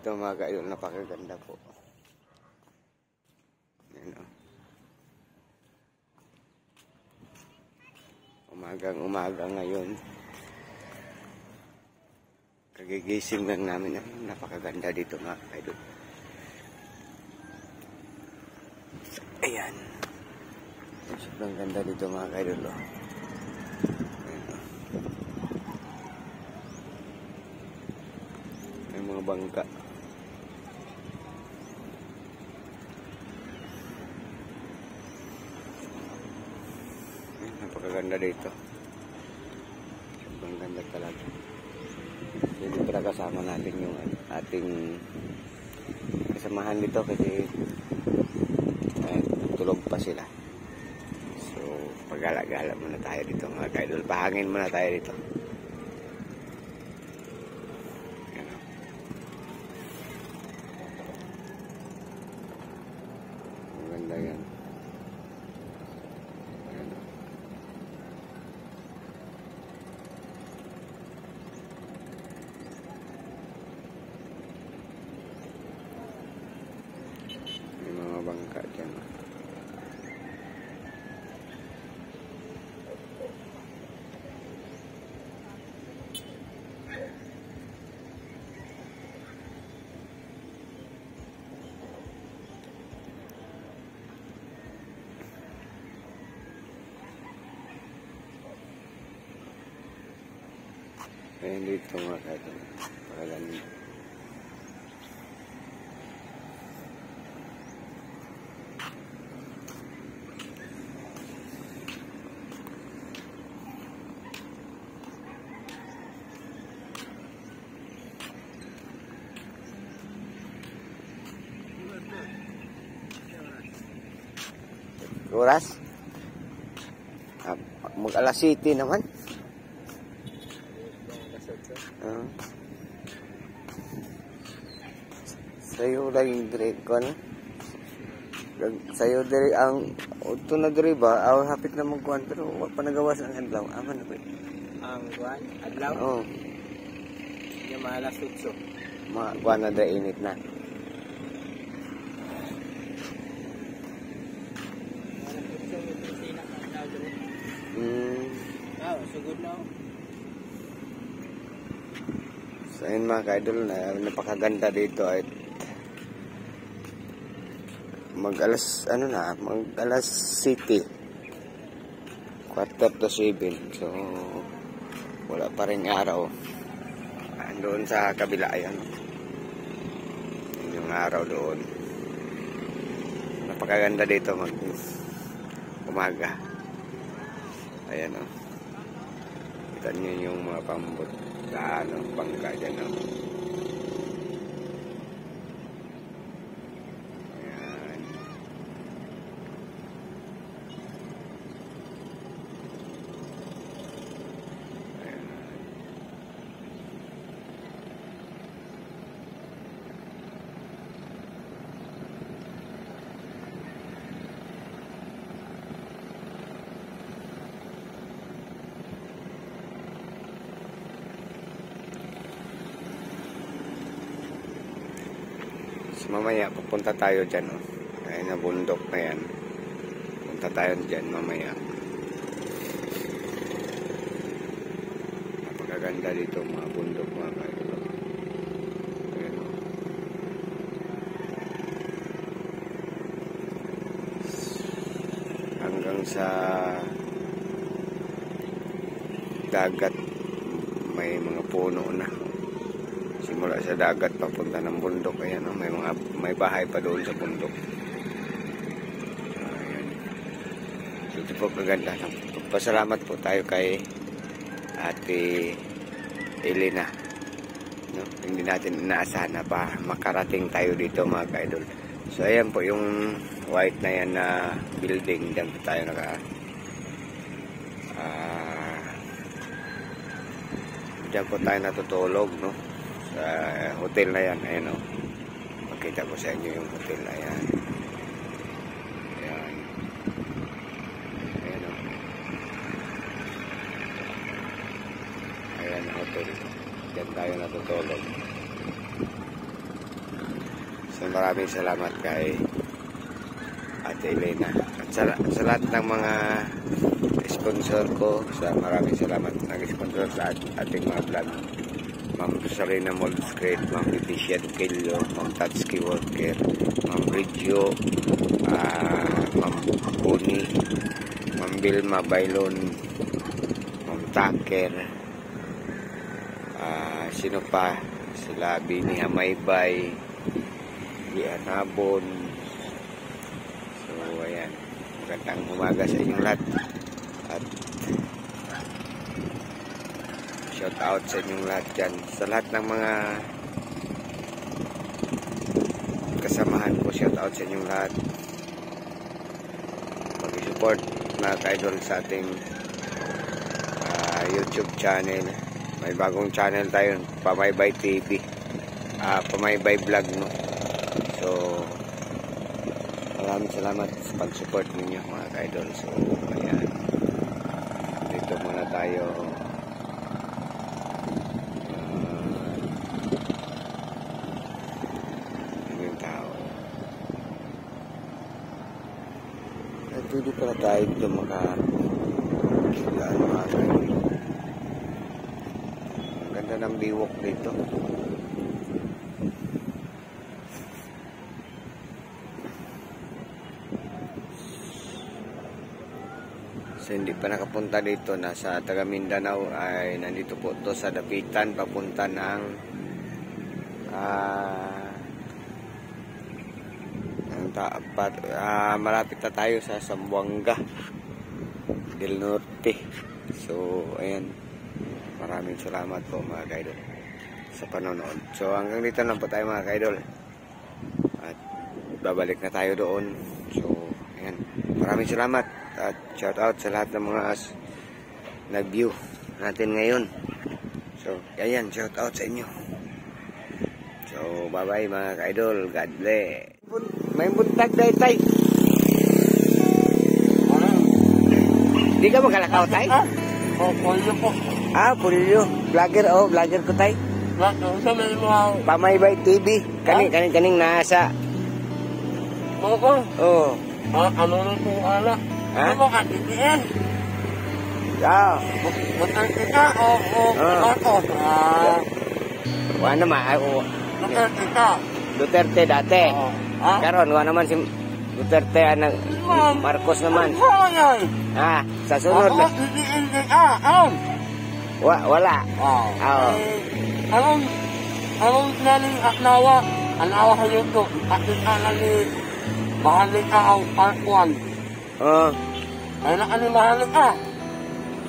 dito mga ka-idol, napakaganda po. Ayan, oh. Umagang-umaga ngayon. Kagigising lang namin. Napakaganda dito mga ka-idol. Ayan. Sobrang ganda dito mga ka-idol. Oh. Ayan, oh. May mga bangka. Napakaganda dito. Sobrang ganda talaga. Dito pala kasama natin yung ating kasamahan dito kasi tulog pa sila. So, pagala-gala muna tayo dito mga ka-idol. Pahangin muna tayo dito. Maganda yan. May mga bangka dyan. Ayan dito mga ka-idol. Napakaganda. Oras? Mag-alas 7 naman. Sayo lang yung dire ko, ano? Sayo dire ang ito na dire ba? Hapit na magkuhan pero wala pa nagawas ang adlaw. Aman na ba? Ang kuhan? Adlaw? Oo. Yung mga alas 8. Kuhan na dire init na. Sugod na. So ayun mga ka-idol, napakaganda dito ay mag-alas 7, 6:45. So wala pa rin araw. Doon sa kabila, ayan. Yung araw doon. Napakaganda dito umaga. Ayan, oh. Kita nyo yung mga pambot na bangka dyan, oh. Ayan. Ayan. Mamaya pupunta tayo dyan, oh. Ay na bundok na yan. Punta tayo dyan mamaya. Napakaganda dito mga bundok mga ka-idol. Ayan, oh. Hanggang sa dagat may mga puno na. Simula sa dagat papunta ng bundok. Ayan, oh, may bahay pa doon sa bundok. Ayan. So, ito po kaganda. Pasalamat po tayo kay Ate Elena. No? Hindi natin inaasahan na pa makarating tayo dito mga ka-idol. So ayan po yung white na yan na building. Diyan po tayo diyan po tayo natutulog, no? Sa hotel na yan. Ayan, oh. Makita ko sa inyo yung hotel na yan. Ayan. Ayan, oh. Ayan ang hotel. Diyan tayo natutulog. maraming salamat kay Ate Elena. At sa lahat ng mga sponsor ko, maraming salamat nag-sponsor sa ating mga vlog. Ma'am Sarina Moldscred, Ma'am Leticia Duquillo, Ma'am Tatsuki Walker, Ma'am Ridjo, Ma'am Buni, Ma'am Vilma Bailon, Ma'am Taker, sino pa? Sila Bini Hamaybay, Gianabon. So ayan, magandang umaga sa inyong lahat. At shout out sa inyong lahat dyan. Sa lahat ng mga kasamahan ko, shout out sa inyong lahat. Mag-support mga ka-idol sa ating YouTube channel. May bagong channel tayo, Pamaybay TV, Pamaybay Vlog, no? So maraming salamat sa pag-support ninyo mga ka-idol. So ayan, dito muna tayo. Yung tao, pwede pala tayo dito mga ganda ng biwok dito. So hindi pa nakapunta dito, nasa taga Mindanao, ay nandito po to sa Dapitan papunta ng malapit na tayo sa Zamboanga del Norte. So ayan, maraming salamat po mga kaidol sa panonood. So hanggang dito lang po tayo mga kaidol, at babalik na tayo doon. So ayan, maraming salamat at shout out sa lahat ng mga nag-view natin ngayon. So ayan, shout out sa inyo. So bye bye mga kaidol, God bless. May buntag day tay. Di ka magalakaw tay? Pulyo po. Pulyo. Vlogger, vlogger ko tay. Sa may mga... Pamaybay TV. Kaning nasa. Oo. Oo. Ano na po ala? Ano mo katitiin? Butang kita o ako? Wala naman. Butang kita. Duterte dati. Karon wala naman si Duterte, Marcos naman. Sa sunod na. Wala. Anong naling aknawa? Anawa sa YouTube. Pakita ni Mahalik ang Part 1. Ay na ni Mahalik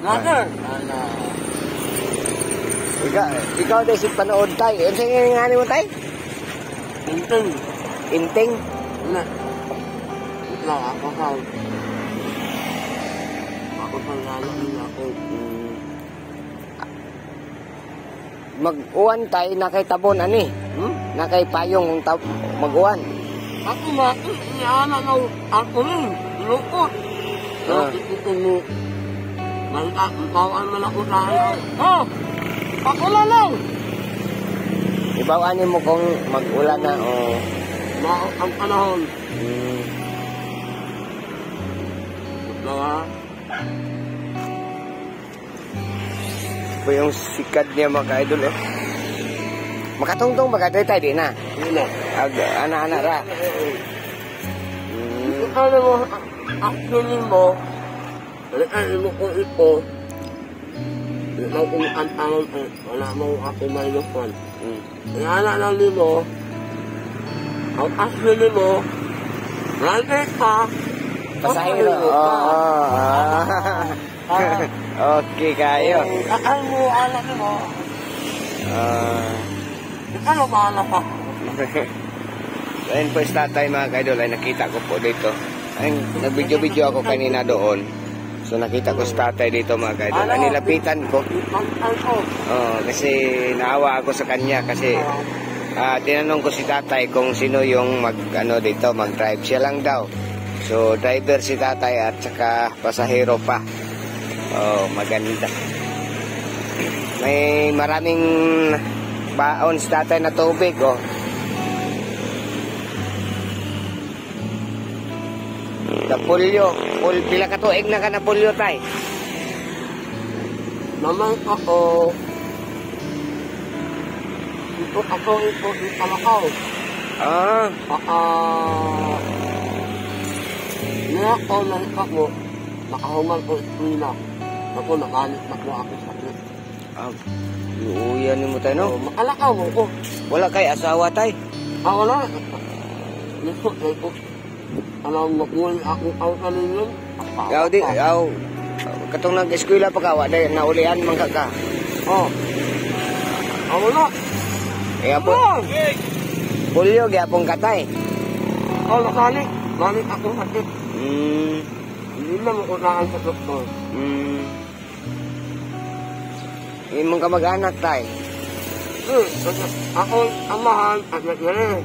Nader. Ikaw din si panood tayo. Ano sa nga mo tayo? Inting? Na, ako pa. Ako pa nila ako. Mag-uwan tayo na kay tabon ani. Na kay payong mag-uwan. Ako ba? Iyana na ako rin. Lukot. Ito mo. May bawaan man ako tayo. Ako lang. Ibawaan mo kung mag-ulan na o... Ang panahon. Diba? Ito yung sikat niya mga ka-idol. Makatungtong bagay tayo din na. Anak-anak ra. Ano mo, actually mo, ano mo ko ito, kung ang wala mo ako may lupon. Kaya lang mo, ang actually mo, right pa, pasahero. Okay kayo. Ano mo, alam mo, ano mahala pa? Ayun po is tatay mga kaidol, ay nakita ko po dito. Ay, nag-video-video ako kanina doon. So nakita ko si tatay dito mga kaidol. Ay, nilapitan ko. Kasi naawa ako sa kanya kasi tinanong ko si tatay kung sino yung mag-drive. Siya lang daw. So driver si tatay at saka pasahero pa. Maganda. May maraming baon si tatay na tubig. na polio. Pila ka tuig na ka na polio tay. Naman ako, ito yung Kalakaw. Ah, Niya ko nalika mo, nakahuman ko eskwela. Ako nakalit na ko ako sakit. luuyan ni mo tayo, no? Makalakaw mo ko. Wala kay asawa tay. Wala. Nito, alam mo kung akong kawasan ninyo. Yaw di, yaw. Katong nag-eskwela pa ka, wala naulian man ka. Wala. Kaya po, polio, gyapong katay. Nakali. Balik ako sakit. Hindi na makunaan sa doktor. Imong ka mag-anak tay. Ako ang mahal at nagre.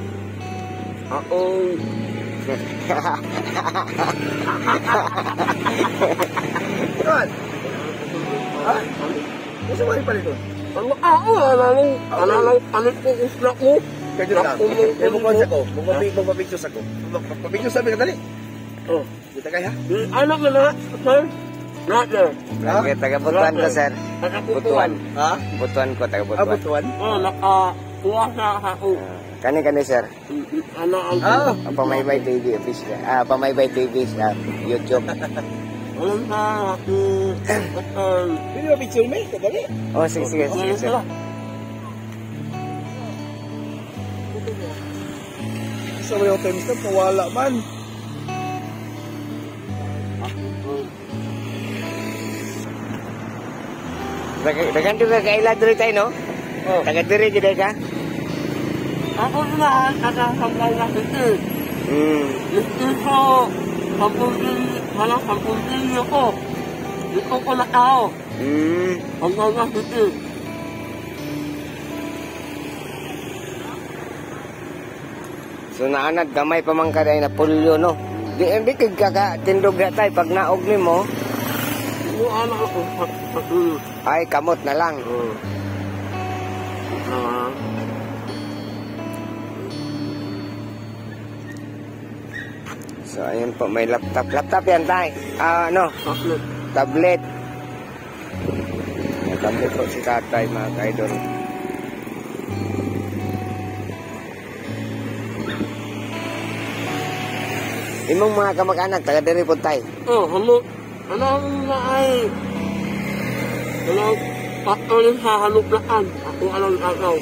Ako... Tuan. Gusto mo rin pala ito? Ako, alang palit ko isla ko. Kaya lang. Kaya bukwan sa ko. Magpapicture sa ko. Magpapicture sa amin ka dali. Kita kaya? Anak na na, sir. Not there. Okay, taga-Butuan ko, sir. Butuan. Ha? Butuan ko, taga-Butuan. Butuan? Nakakuha sa ako. Kani, sir. Ano ang... Pamaybay TV official. Pamaybay TV sa YouTube. Alam na, Pwede ba picture mo? Kadali. Oh, sige, sir. Sa mga times na, pawala man. Dagan juga kaila diri tayo, no? Taga diri gid ka? Ako na nakasablay na dito. Dito ko, sampung din ko. Dito ko na tao. Hanggang na dito. So naanad gamay pa man kaday na polio, no? Di kag ka tindog na tay pag naog nimo. Yung anak ako patulog. Ay kamot na lang. So ayun po, may laptop. Laptop yan tay. Ano? Tablet. May tablet po si tatay, mga kaidol. Imong mga kamag-anak, taga diri po tay. Alam na ay patuloy sa haluplaan. Ako alam agaw.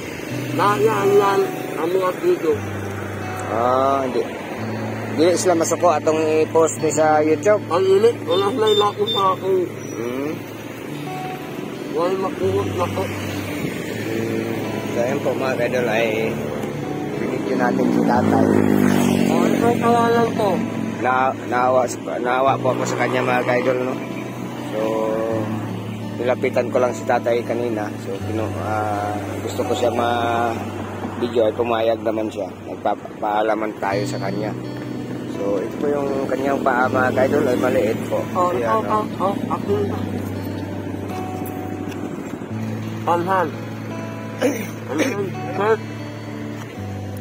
Nayaan yan ang mga video. Di sila masuko atong i-post ni sa YouTube. Ang init, wala na ilako sa akin. Wala makuha na ko. So ayun po mga kaidol ay binigyan natin si tatay. Ito kawalan ko. Naawa po ako sa kanya mga kaidol, no? So nilapitan ko lang si tatay kanina. So gusto ko siya ma-video ay pumayag naman siya. Nagpapaalaman tayo sa kanya. So ito po yung kanyang paa mga kaidol ay maliit po. Ako na. Panhan. Ano yun?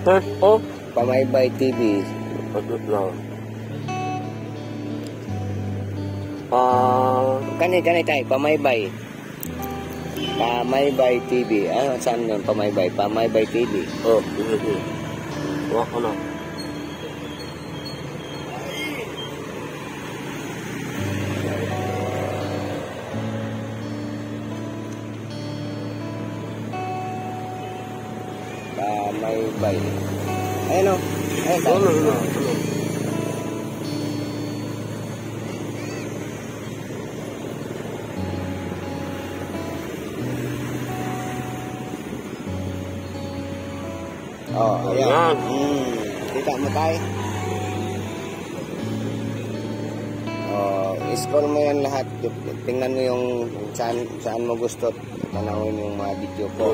First off. Pamaybay TV. Pagod lang. Kani tayo, Pamaybay. Pamaybay TV. Saan yun? Pamaybay TV. Sige. Huwag ko na. Pamaybay. Ayun o. Ayun tayo. Ayan. Kita mo tayo. I-scroll mo yan lahat. Tingnan mo yung saan mo gusto. Panahon yung mga video ko.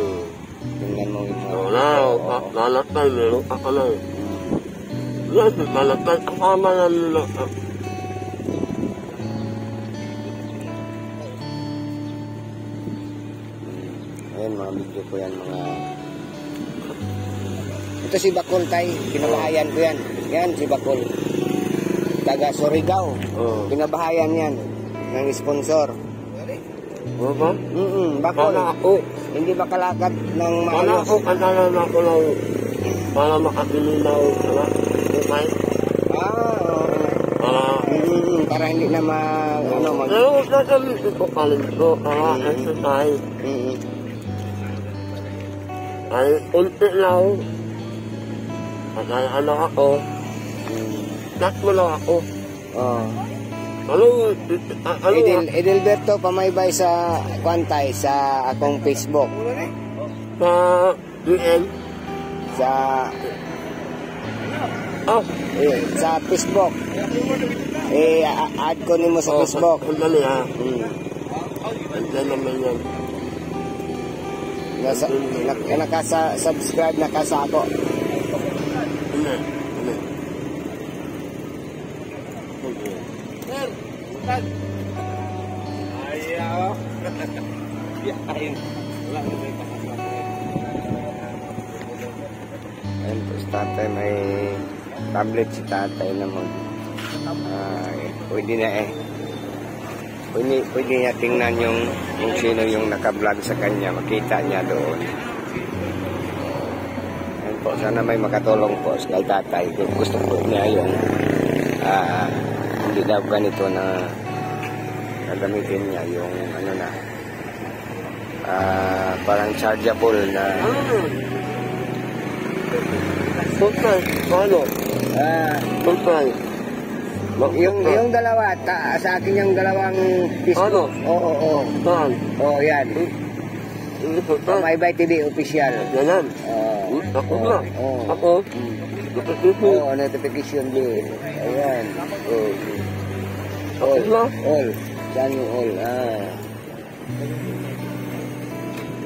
Tingnan mo yung mga Nalatay meron ako na eh. Yes, nalatay kasama na nila. Ayan mga video ko yan mga... Ito si Bakol tay, kinabahayan ko yan. Yan si Bakol. taga Surigao. Oo. Pinabahayan yan ng sponsor. Oo ba? Bakol. Para ako. Hindi makalakad ng Para maayos. ako, kanalan ako ng para makakilimaw. Diba? Okay? Para hindi na Pero nagamit ko kalim ko para exercise. Ay, unti lang. At ay ano ako. Tat mo lang ako. Edelberto Pamaybay sa Kwantay sa akong Facebook. Sa UN. Sa sa Facebook. Add ko nimo sa Facebook. Sandali ha. Andiyan naman yan. Nakasa-subscribe na ka sa ako. Hindi. Ayun po si tatay, may tablet si tatay na pwede na pwede niya tingnan yung sino yung naka-vlog sa kanya, makita niya doon. Ayun po, sana may makatulong po kay tatay. Gusto po niya yung hindi daw ganito na gagamitin niya yung ano na parang chargeable na Tuntay, ano? Tuntay. Yung dalawa, sa akin yung dalawang piso. Ano? Oo. Saan? Oo, yan. Pamaybay TV official. Yan. Ako na. Ako. Oo, notification din. Ayan. All. Saan yung all?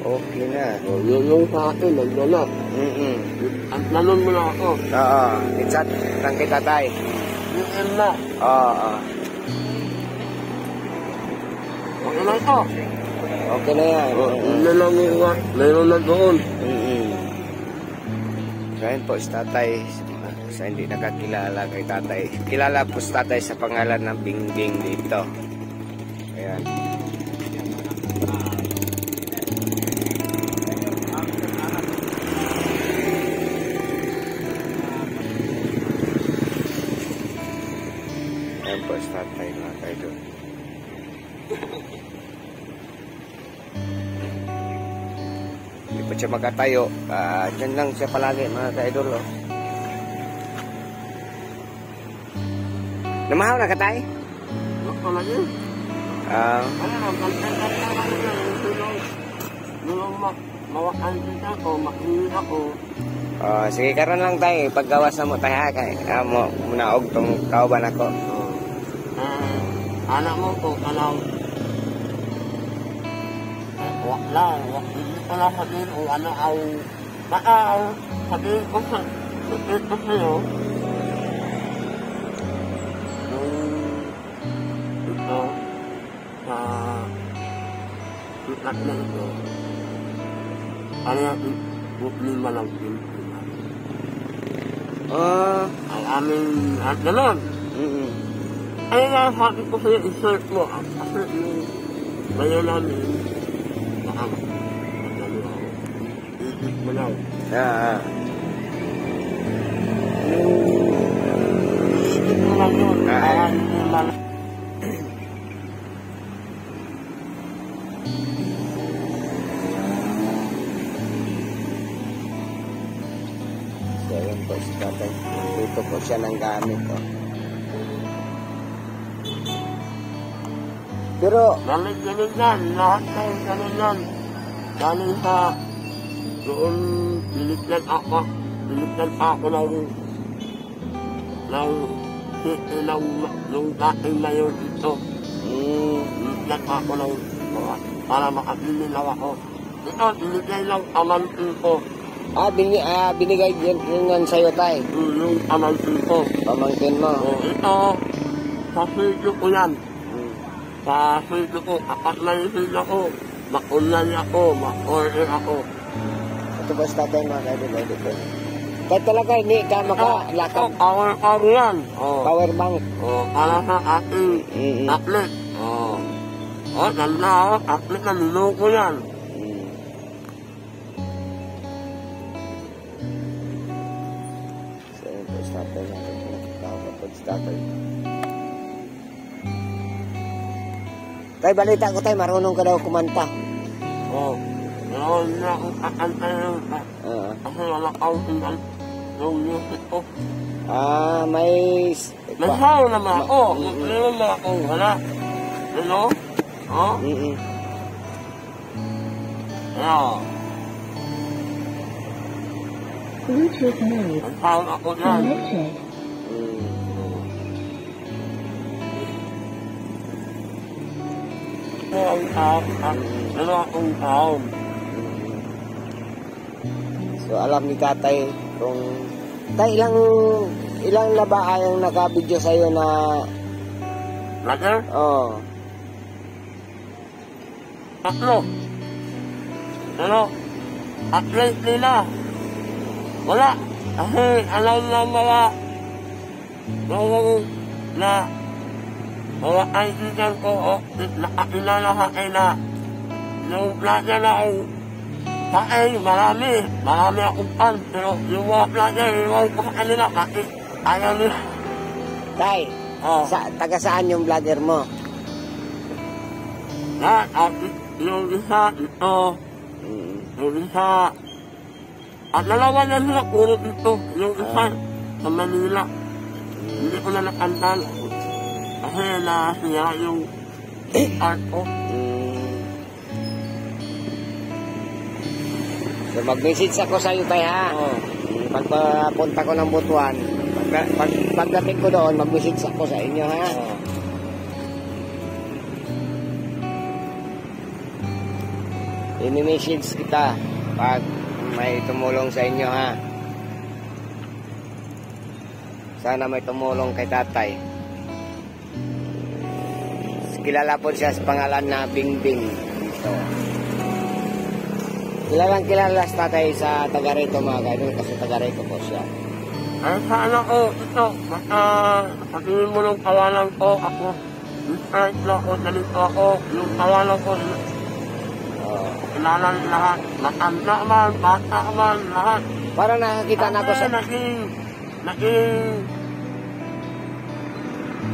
Okay na. Yung sa akin, nagdala. At nanon mo na ako. Oo. Itzat lang kita tayo. Yung na. Oo. Okay na ito. Okay na yan. Hindi lang iwan. Mayroon na doon. Ngayon po si tatay, sa hindi nakakilala kay tatay. Kilala po si tatay sa pangalan ng Bingbing dito. Ayan. Ayan po si tatay, mga kaidol. Hindi pa siya magkatayo. Diyan lang siya palagi, mga kaidol. Namahaw na ka tayo? Ako lagi. Nung mawakan kita ako, makinig ako. Sige, karon lang tayo. Paggawas na mo tayo ha. Mo munaog tong kauban ako. Anak mo ko, kalaw. Wala. Hindi ko lang sabihin o ano ang maaw. Sabihin ko sa'yo. Ito sa ikat na ito. Ano yung problema ng Pilipinas? Ang aming at gano'n. Ay nga sabi ko sa'yo, i-search mo. Kasi yung ngayon namin, madali ako. I-search mo lang. I-search mo lang yun. Kaya hindi malang. So, yun po si tatay. Dito po siya ng gamit. Pero, Galing yan. Lahat ng galing yan. Galing sa doon, binigyan ako ng dating mayor dito. Binigyan ako ng mga para makabili lang ako. Ito, binigay lang amantin ko. binigay yan sa'yo, tay. Yung amantin ko. Pamangkin mo. Ito, sa video ko yan. Sa video ko, apat na yung video ko. Ma-online ako, ma-order ako. Ito ba si tatay, mga kaidol? Kahit talaga hindi ka makalakad. Power yan. Power bank. Para sa ating Mm-mm. tablet. Ganda tablet na minuko yan. So, yun po, starter natin. Tawag po, starter. Tay, balita ko tayo, marunong ka daw kumanta. Pero hindi ako kakanta yun. Kasi wala akong tingnan yung music ko. May... May sayo naman ako. Meron na ako. Wala. Ano? Mm-mm. Kaya, Bluetooth mode. ang tawag ako dyan. Connected. Kaya ang tawag at meron akong tawag. So, alam ni tatay kung... Tay, ilang laba ang naka-video sa'yo na... Lager? Tatlo. Pero, at lately na. Wala. Kasi alam ng mga mga kaibigan ko nakakilala ka na yung plaza na ang kain, marami akong pan. Pero yung mga plaza, yung mga kanila, kasi ayaw nila. Tay, taga saan yung vlogger mo? Yung isa, ito. Yung isa. At dalawa na sila, puro ito. Yung isa, sa Manila. Hindi ko na nakandal. Kasi nasira yung art ko. So, mag-message ako sa'yo, tay, ha? Pagpunta ko ng Butuan, pagdating ko doon, mag-message ako sa inyo, ha? I-message kita pag may tumulong sa inyo, ha? Sana may tumulong kay tatay. Kilala po siya sa pangalan na Bingbing. So, kilala sa tatay sa Tagarito, mga kaidol, kasi Tagarito po siya. Ay, sana ko ito, basta sabihin mo ng kawalan ko, ako, inspired na ako, nalito ako, yung kawalan ko, kinalan lahat, matanda man, bata man, lahat. Parang nakakita na ako sa...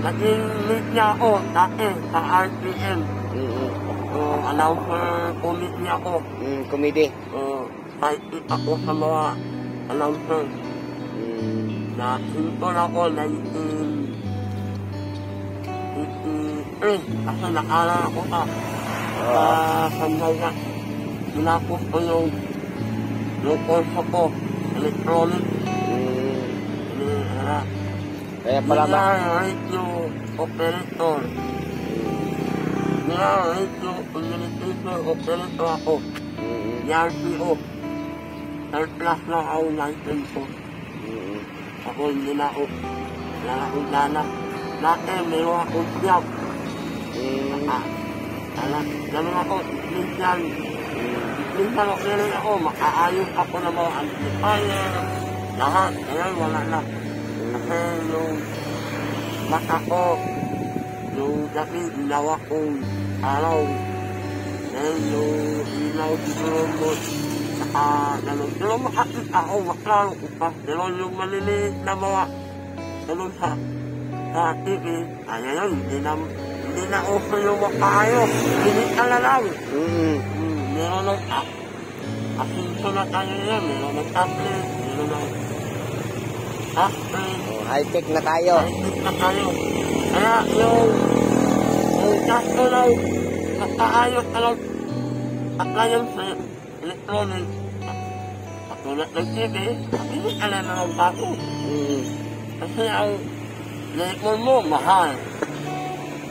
Naging lead niya ako dati sa RPM. Announcer commit niya ako. Comedy. Kahit ako sa mga announcer. Na-intern ako 1983 kasi nakala ako sa Sanday na. Tinapos ko yung kurso ko, electronic. Kaya pala ba? Radio operator. Radio communication operator ako. RPO. Third class na ako 19 po. Ako hindi na ako. Wala akong dana. Dati mayroon akong job. Ganun ako, minsan ako rin ako, makaayos ako ng mga amplifier. Lahat, ngayon wala na. Kasi yung mata ko, yung gabi, ginawa kong araw. Ngayon yung ilaw siguro mo, saka ganun. Pero makakita ako, maklaro ko pa. Pero yung maliliit na mga ganun sa TV, ayun, hindi na uso yung makaayos. Hindi ka na lang. Meron ng asinso na tayo yan, meron ng tablet, meron ng high-tech na tayo. High-tech na tayo. Kaya yung gasto lang, nakaayos ka lang, appliance sa electronic, katulad ng TV, hindi ka na ng bago. Kasi ang electron mo, mahal.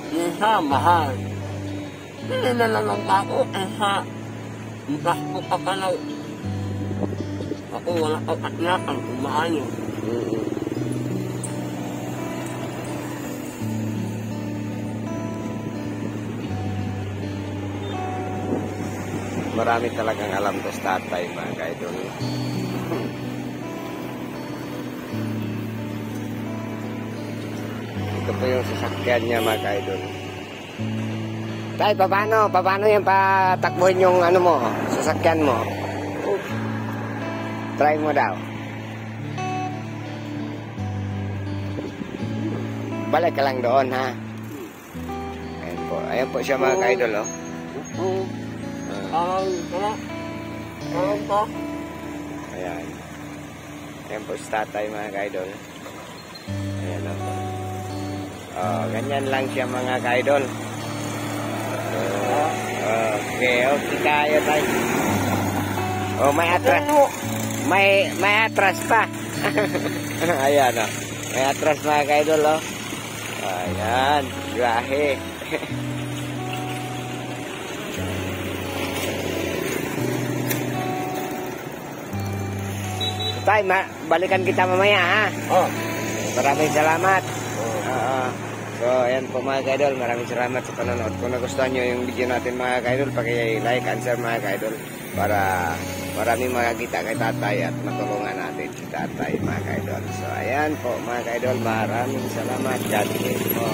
Isa, mahal. Hindi na lang ng bago, isa, gasto ka pa lang. Ako wala ka katyakan kung maayos. Marami talagang alam to sa tatay, mga kaidol. Ito po yung sasakyan niya mga ka-idol. Tay, paano yan patakbuhin yung ano mo, sasakyan mo? Try mo daw. Balik ka lang doon, ha? Ayan po siya mga ka-idol, oh. Ayan. Ayan po si tatay mga ka-idol. Ayan po. Oh, ganyan lang siya mga ka-idol. Okay kayo tayo. Oh, may atras. May atras pa. Ayan, oh. May atras mga ka-idol, oh. Ayan, grahe. Tay, balikan kita mamaya, ha? Oh. Maraming salamat. So, ayan po mga ka-idol. Maraming salamat sa panonood. Kung nagustuhan nyo yung video natin mga ka-idol, paki-like and share mga ka-idol para maraming makakita kay tatay at matulungan natin si tatay mga ka-idol. So, ayan po mga ka-idol. Maraming salamat. God bless po.